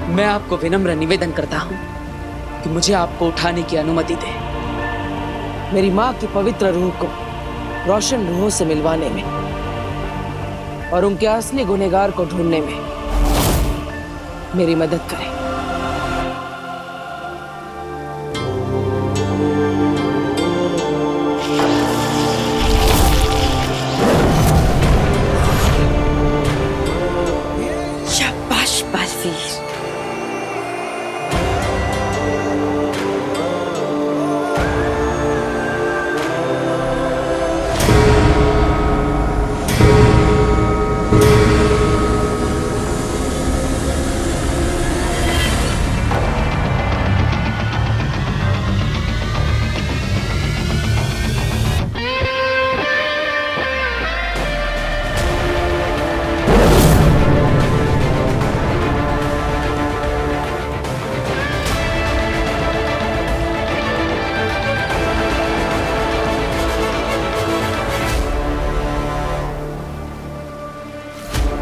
मैं आपको विनम्र निवेदन करता हूं कि मुझे आपको उठाने की अनुमति दे। मेरी माँ की पवित्र रूह को रोशन रूहों से मिलवाने में और उनके असली गुनहगार को ढूंढने में मेरी मदद करें। शाबाश बालवीर।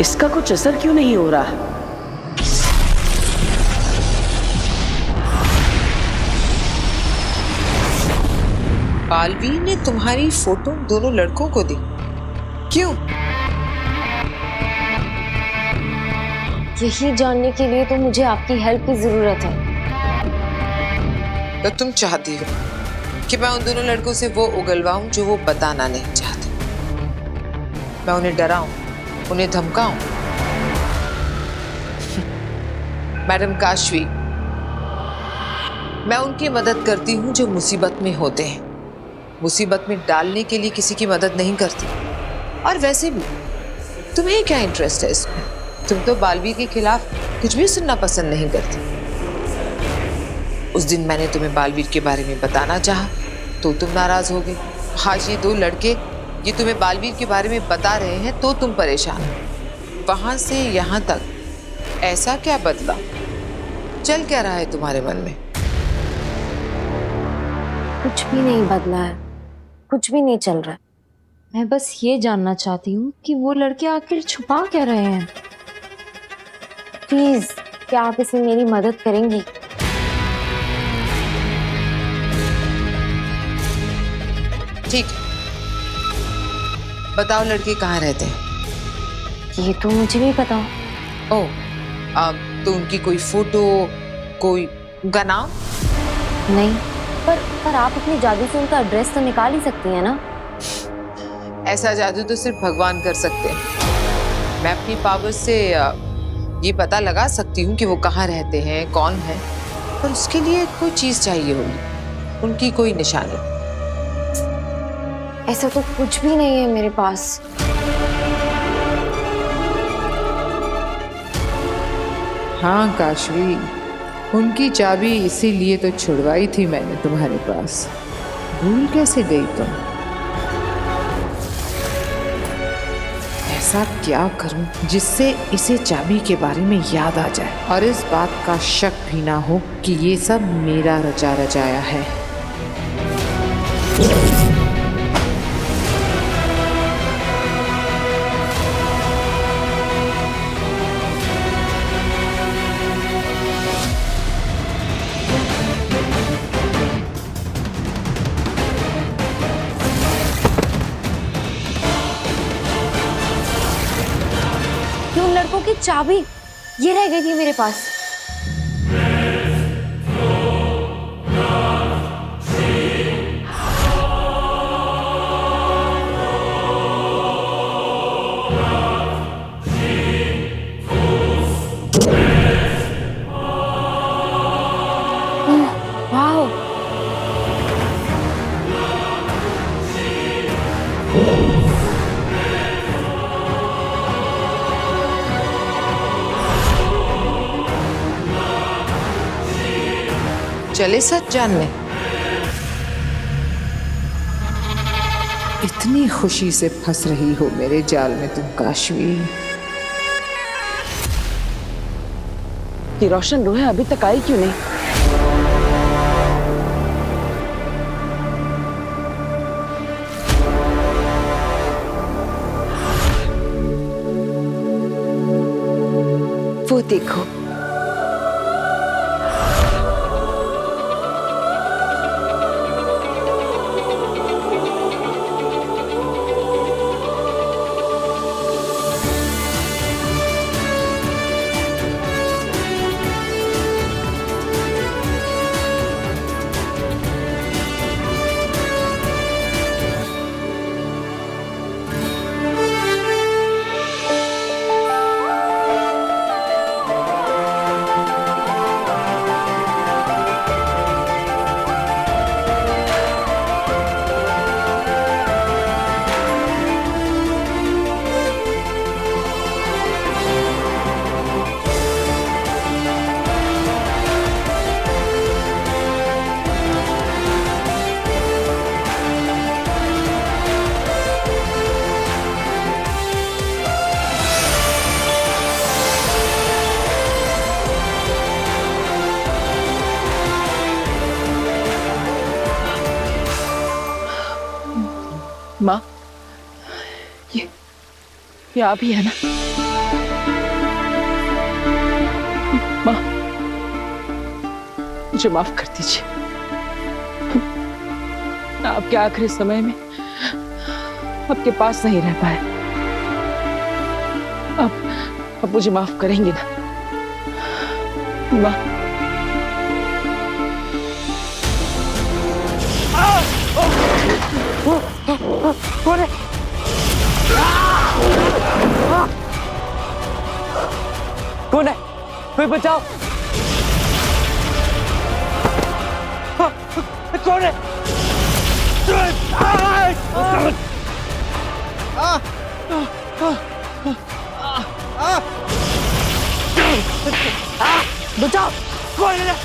इसका कुछ असर क्यों नहीं हो रहा? बालवीर ने तुम्हारी फोटो दोनों लड़कों को दी, क्यों? यही जानने के लिए तो मुझे आपकी हेल्प की जरूरत है। तो तुम चाहती हो कि मैं उन दोनों लड़कों से वो उगलवाऊं जो वो बताना नहीं चाहते? मैं उन्हें डराऊं, उन्हें धमकाऊं? मैडम काशवी, मैं उनकी मदद करती हूं जो मुसीबत में होते हैं, मुसीबत में डालने के लिए किसी की मदद नहीं करती। और वैसे भी तुम्हें क्या इंटरेस्ट है इसमें? तुम तो बालवीर के खिलाफ कुछ भी सुनना पसंद नहीं करती। उस दिन मैंने तुम्हें बालवीर के बारे में बताना चाहा तो तुम नाराज हो गए। आज ये दो लड़के ये तुम्हें बालवीर के बारे में बता रहे हैं तो तुम परेशान हो। वहां से यहाँ तक ऐसा क्या बदला? चल क्या रहा है तुम्हारे मन में? कुछ भी नहीं बदला है, कुछ भी नहीं चल रहा है। मैं बस ये जानना चाहती हूँ कि वो लड़के आखिर छुपा क्या रहे हैं। प्लीज, क्या आप इसमें मेरी मदद करेंगी? ठीक है, बताओ लड़के कहाँ रहते हैं? ये तो मुझे भी पता। ओह, तो उनकी कोई फोटो, कोई उनका नाम? नहीं, पर आप अपनी जादू से उनका एड्रेस तो निकाल ही सकती हैं ना? ऐसा जादू तो सिर्फ भगवान कर सकते हैं। मैं अपनी पावर से ये पता लगा सकती हूँ कि वो कहाँ रहते हैं, कौन है, पर उसके लिए कोई चीज चाहिए होगी, उनकी कोई निशानी। ऐसा तो कुछ भी नहीं है मेरे पास। हाँ काशवी, उनकी चाबी इसीलिए तो छुड़वाई थी मैंने तुम्हारे पास। भूल कैसे गई तुम? ऐसा क्या करूं जिससे इसे चाबी के बारे में याद आ जाए और इस बात का शक भी ना हो कि ये सब मेरा रचा रचाया है। उन लड़कों की चाबी ये रह गई थी मेरे पास। वाह, चले सच जानने? इतनी खुशी से फंस रही हो मेरे जाल में तुम काशवी। कि रोशन रूहें अभी तक आई क्यों नहीं? वो देखो, माँ, ये आप ही है ना? माँ, मुझे माफ कर दीजिए। मैं आपके आखिरी समय में आपके पास नहीं रह पाया। आप मुझे माफ करेंगे ना माँ? कौन है? कौन है? कोई बचाओ! कौन है? बचाओ! कौन है?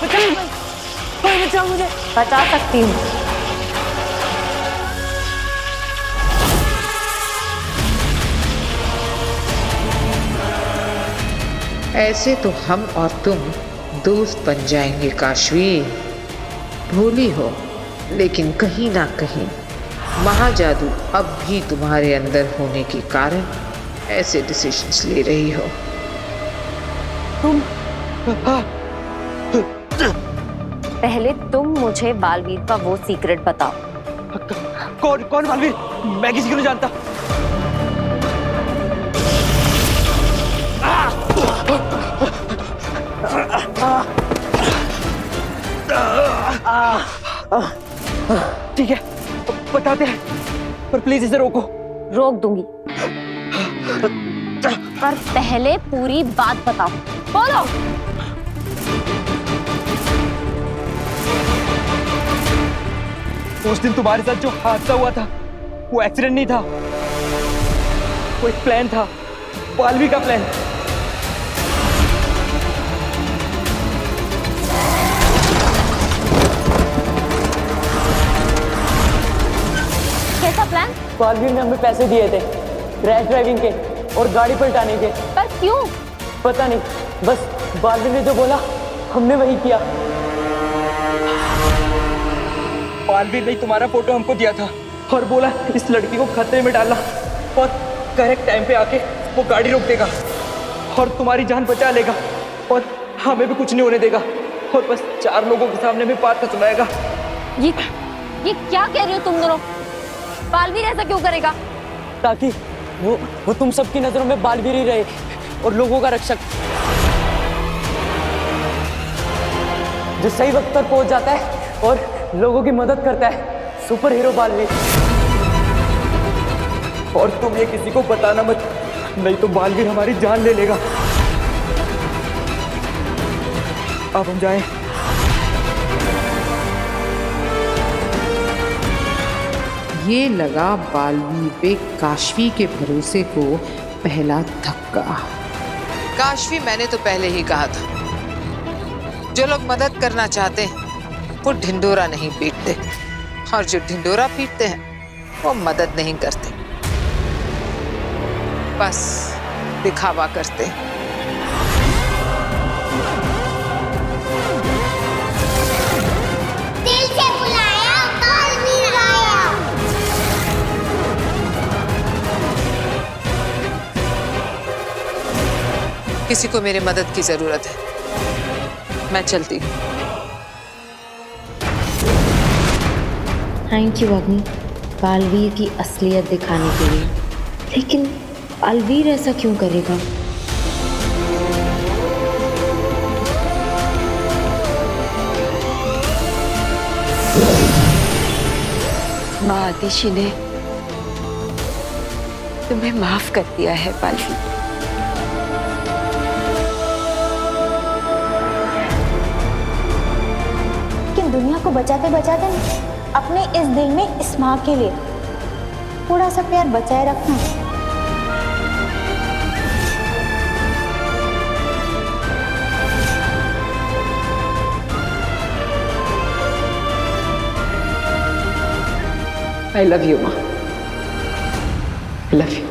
बचाओ! कोई बचाओ मुझे! बचा सकती हूँ। ऐसे तो हम और तुम दोस्त बन जाएंगे काशवी। भूली हो, लेकिन कहीं ना कहीं महाजादू अब भी तुम्हारे अंदर होने के कारण ऐसे डिसीजंस ले रही हो। तुम पहले तुम मुझे बालवीर का वो सीक्रेट बताओ। कौन बालवीर? मैं किसी को नहीं जानता। ठीक है, बताते हैं, पर प्लीज इसे रोको। रोक दूंगी, पर पहले पूरी बात बताओ। बोलो। उस दिन तुम्हारे साथ जो हादसा हुआ था वो एक्सीडेंट नहीं था, वो एक प्लान था, बालवी का प्लान। कैसा प्लान? बालवीर ने हमें पैसे दिए थे रैश ड्राइविंग के और गाड़ी पलटाने के। पर क्यों? पता नहीं, बस बालवीर ने जो बोला हमने वही किया। बालवीर ने तुम्हारा फोटो हमको दिया था और बोला इस लड़की को खतरे में डालना और करेक्ट टाइम पे आके वो गाड़ी रोक देगा और तुम्हारी जान बचा लेगा और हमें भी कुछ नहीं होने देगा और बस 4 लोगों के सामने में बात का सुनाएगा। ये क्या कह रहे हो तुम दोनों? बालवीर ऐसा क्यों करेगा? ताकि वो तुम सबकी नजरों में बालवीर ही रहे और लोगों का रक्षक, जो सही वक्त पर पहुंच जाता है और लोगों की मदद करता है। Super hero Baalveer. और तुम ये किसी को बताना मत, नहीं तो बालवीर हमारी जान ले लेगा। अब हम जाएं। ये लगा बालवीर पे काशवी के भरोसे को पहला धक्का। काशवी, मैंने तो पहले ही कहा था, जो लोग मदद करना चाहते हैं वो ढिंडोरा नहीं पीटते, और जो ढिंडोरा पीटते हैं वो मदद नहीं करते, बस दिखावा करते हैं। दिल से बुलाया, बालवीर आया। किसी को मेरे मदद की जरूरत है, मैं चलती हूँ। थैंक यू अग्नि, बालवीर की असलियत दिखाने के लिए। लेकिन बालवीर ऐसा क्यों करेगा? माँ आतिशी ने तुम्हें माफ कर दिया है बालवीर। लेकिन दुनिया को बचाते बचाते अपने इस दिल में इस माँ के लिए थोड़ा सा प्यार बचाए रखना। I love you, माँ। I love you.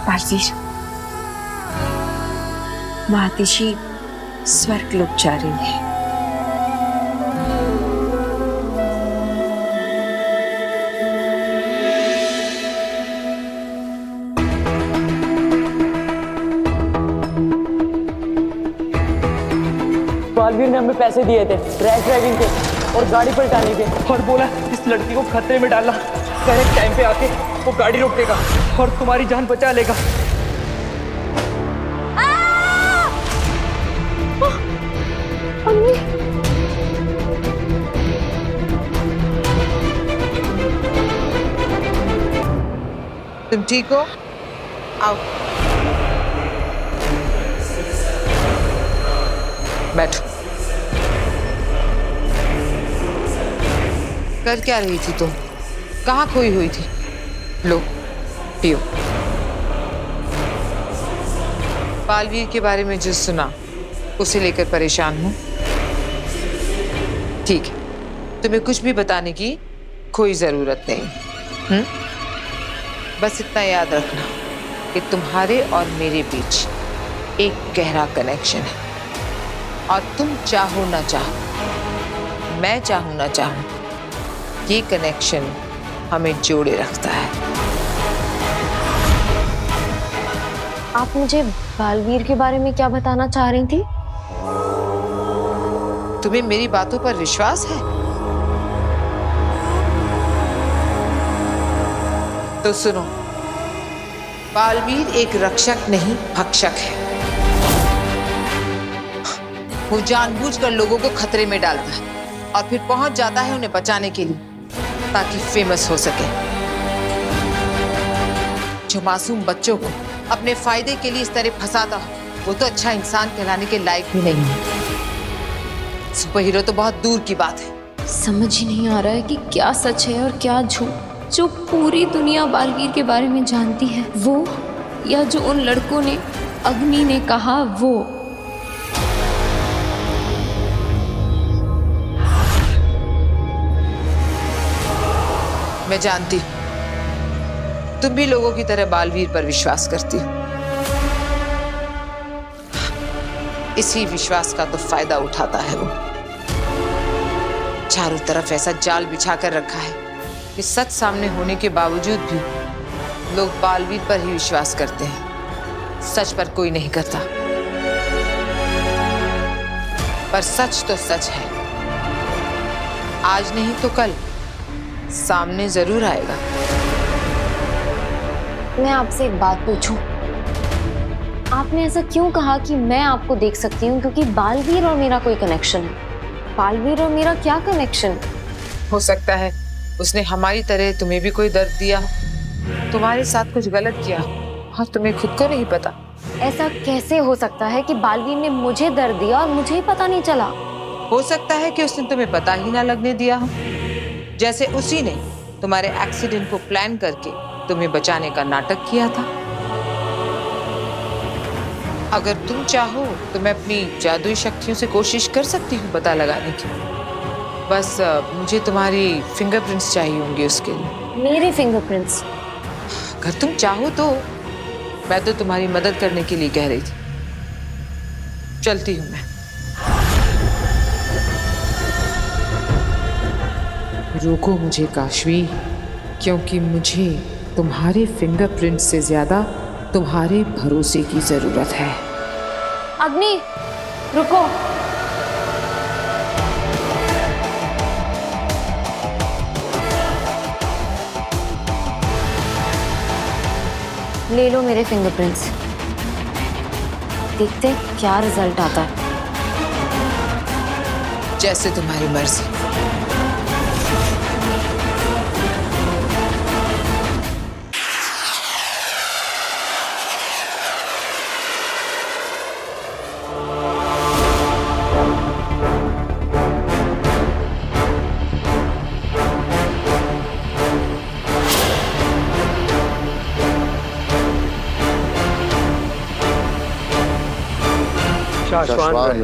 बालवीर, माँ आतिशी स्वर्ग लोक जा रही है। बालवीर ने हमें पैसे दिए थे रैश ड्राइविंग के और गाड़ी पलटाने के, और बोला इस लड़की को खतरे में डालना, करेक्ट टाइम पे आके वो गाड़ी रोक देगा और तुम्हारी जान बचा लेगा। तुम ठीक हो? आओ बैठो। कर क्या रही थी तुम? कहाँ खोई हुई थी? लो पियो। बालवीर के बारे में जो सुना उसे लेकर परेशान हूं। ठीक है, तुम्हें कुछ भी बताने की कोई जरूरत नहीं। बस इतना याद रखना कि तुम्हारे और मेरे बीच एक गहरा कनेक्शन है, और तुम चाहो ना चाहो, मैं चाहूं ना चाहूं, ये कनेक्शन हमें जोड़े रखता है। आप मुझे बालवीर के बारे में क्या बताना चाह रही थी? तुम्हें मेरी बातों पर विश्वास है? तो सुनो, बालवीर एक रक्षक नहीं भक्षक है। वो जानबूझकर लोगों को खतरे में डालता है और फिर पहुंच जाता है उन्हें बचाने के लिए, ताकि फेमस हो सके। जो मासूम बच्चों को अपने फायदे के लिए इस तरह फंसाता हो, वो तो अच्छा इंसान कहलाने के लायक भी नहीं है। सुपर हीरो तो बहुत दूर की बात है। समझ ही नहीं आ रहा है कि क्या सच है और क्या झूठ। जो पूरी दुनिया बालवीर के बारे में जानती है वो, या जो उन लड़कों ने, अग्नि ने कहा वो। मैं जानती हूं तुम भी लोगों की तरह बालवीर पर विश्वास करती हो। इसी विश्वास का तो फायदा उठाता है वो। चारों तरफ ऐसा जाल बिछा कर रखा है कि सच सामने होने के बावजूद भी लोग बालवीर पर ही विश्वास करते हैं, सच पर कोई नहीं करता। पर सच तो सच है, आज नहीं तो कल सामने जरूर आएगा। मैं आपसे एक बात पूछूं? आपने ऐसा क्यों कहा कि मैं आपको देख सकती हूँ क्योंकि बालवीर और मेरा कोई कनेक्शन है? बालवीर और मेरा क्या कनेक्शन? हो सकता है उसने हमारी तरह तुम्हें भी कोई दर्द दिया, तुम्हारे साथ कुछ गलत किया और तुम्हें खुद को नहीं पता। ऐसा कैसे हो सकता है कि बालवीर ने मुझे दर्द दिया और मुझे ही पता नहीं चला? हो सकता है कि उसने तुम्हें पता ही ना लगने दिया हो, जैसे उसी ने तुम्हारे एक्सीडेंट को प्लान करके तुम्हें बचाने का नाटक किया था। अगर तुम चाहो तो मैं अपनी जादुई शक्तियों से कोशिश कर सकती हूँ पता लगाने की। बस मुझे तुम्हारी फिंगरप्रिंट्स चाहिए होंगे उसके लिए। मेरे फिंगरप्रिंट्स? अगर तुम चाहो तो। मैं तो तुम्हारी मदद करने के लिए कह रही थी। चलती हूँ मैं। रोको मुझे काशवी, क्योंकि मुझे तुम्हारे फिंगरप्रिंट से ज्यादा तुम्हारे भरोसे की जरूरत है। अग्नि, रुको। ले लो मेरे फिंगरप्रिंट्स, देखते हैं क्या रिजल्ट आता है। जैसे तुम्हारी मर्जी। शाश्वान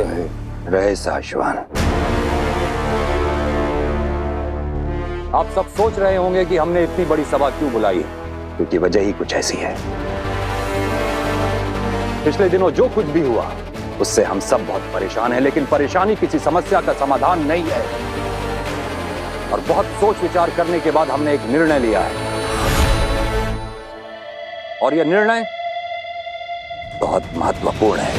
रहे शाश्वान। आप सब सोच रहे होंगे कि हमने इतनी बड़ी सभा क्यों बुलाई है, क्योंकि वजह ही कुछ ऐसी है। पिछले दिनों जो कुछ भी हुआ उससे हम सब बहुत परेशान हैं, लेकिन परेशानी किसी समस्या का समाधान नहीं है। और बहुत सोच विचार करने के बाद हमने एक निर्णय लिया है, और यह निर्णय बहुत महत्वपूर्ण है,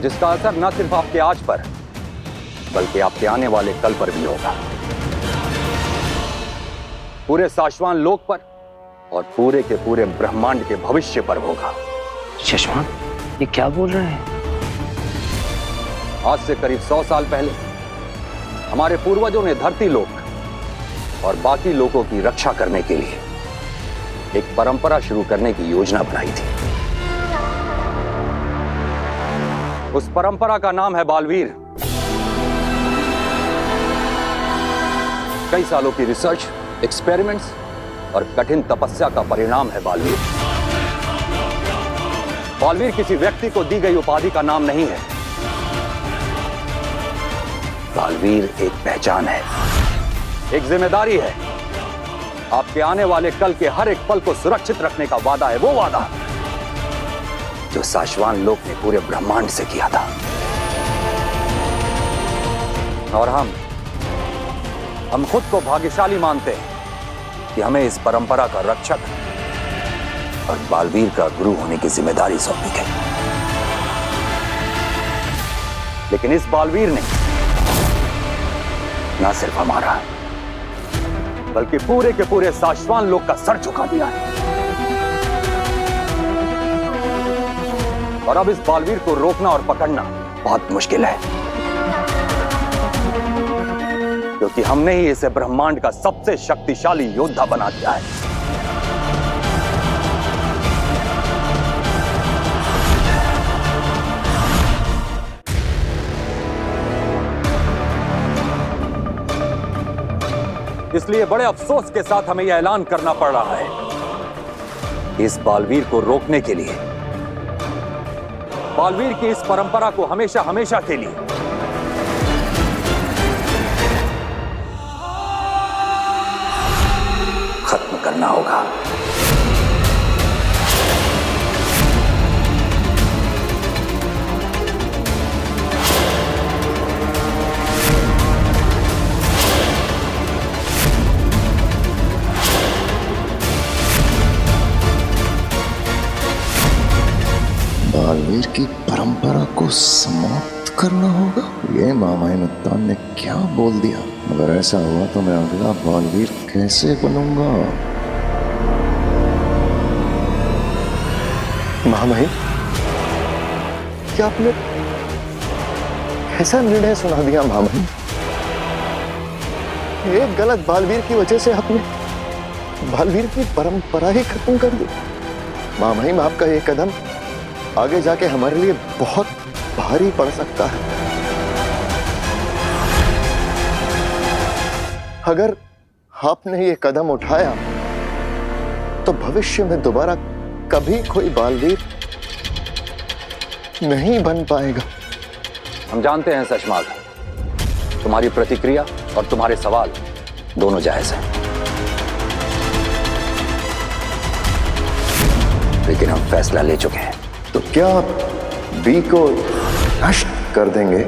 जिसका असर न सिर्फ आपके आज पर बल्कि आपके आने वाले कल पर भी होगा, पूरे शाश्वान लोक पर और पूरे के पूरे ब्रह्मांड के भविष्य पर होगा। शशवान, ये क्या बोल रहे हैं? आज से करीब 100 साल पहले हमारे पूर्वजों ने धरती लोक और बाकी लोगों की रक्षा करने के लिए एक परंपरा शुरू करने की योजना बनाई थी। उस परंपरा का नाम है बालवीर। कई सालों की रिसर्च, एक्सपेरिमेंट्स और कठिन तपस्या का परिणाम है बालवीर। बालवीर किसी व्यक्ति को दी गई उपाधि का नाम नहीं है। बालवीर एक पहचान है, एक जिम्मेदारी है। आपके आने वाले कल के हर एक पल को सुरक्षित रखने का वादा है, वो वादा जो शाश्वान लोक ने पूरे ब्रह्मांड से किया था। और हम खुद को भाग्यशाली मानते हैं कि हमें इस परंपरा का रक्षक और बालवीर का गुरु होने की जिम्मेदारी सौंपी गई। लेकिन इस बालवीर ने न सिर्फ हमारा बल्कि पूरे के पूरे शाश्वान लोक का सर झुका दिया है। और अब इस बालवीर को रोकना और पकड़ना बहुत मुश्किल है, क्योंकि हमने ही इसे ब्रह्मांड का सबसे शक्तिशाली योद्धा बना दिया है। इसलिए बड़े अफसोस के साथ हमें यह ऐलान करना पड़ रहा है, इस बालवीर को रोकने के लिए, बालवीर की इस परंपरा को हमेशा हमेशा के लिए खत्म करना होगा। बालवीर की परंपरा को समाप्त करना होगा। ये मामाइनुत्तान ने क्या बोल दिया? अगर ऐसा हुआ तो मैं अगला बालवीर कैसे बनूंगा? मामाई, क्या आपने ऐसा निर्णय सुना दिया? मामाई, एक गलत बालवीर की वजह से आपने बालवीर की परंपरा ही खत्म कर दी। मामाई, आपका ये कदम आगे जाके हमारे लिए बहुत भारी पड़ सकता है। अगर आपने ये कदम उठाया तो भविष्य में दोबारा कभी कोई बालवीर नहीं बन पाएगा। हम जानते हैं शशमाग, तुम्हारी प्रतिक्रिया और तुम्हारे सवाल दोनों जायज हैं, लेकिन हम फैसला ले चुके हैं। तो क्या आप बी को नष्ट कर देंगे?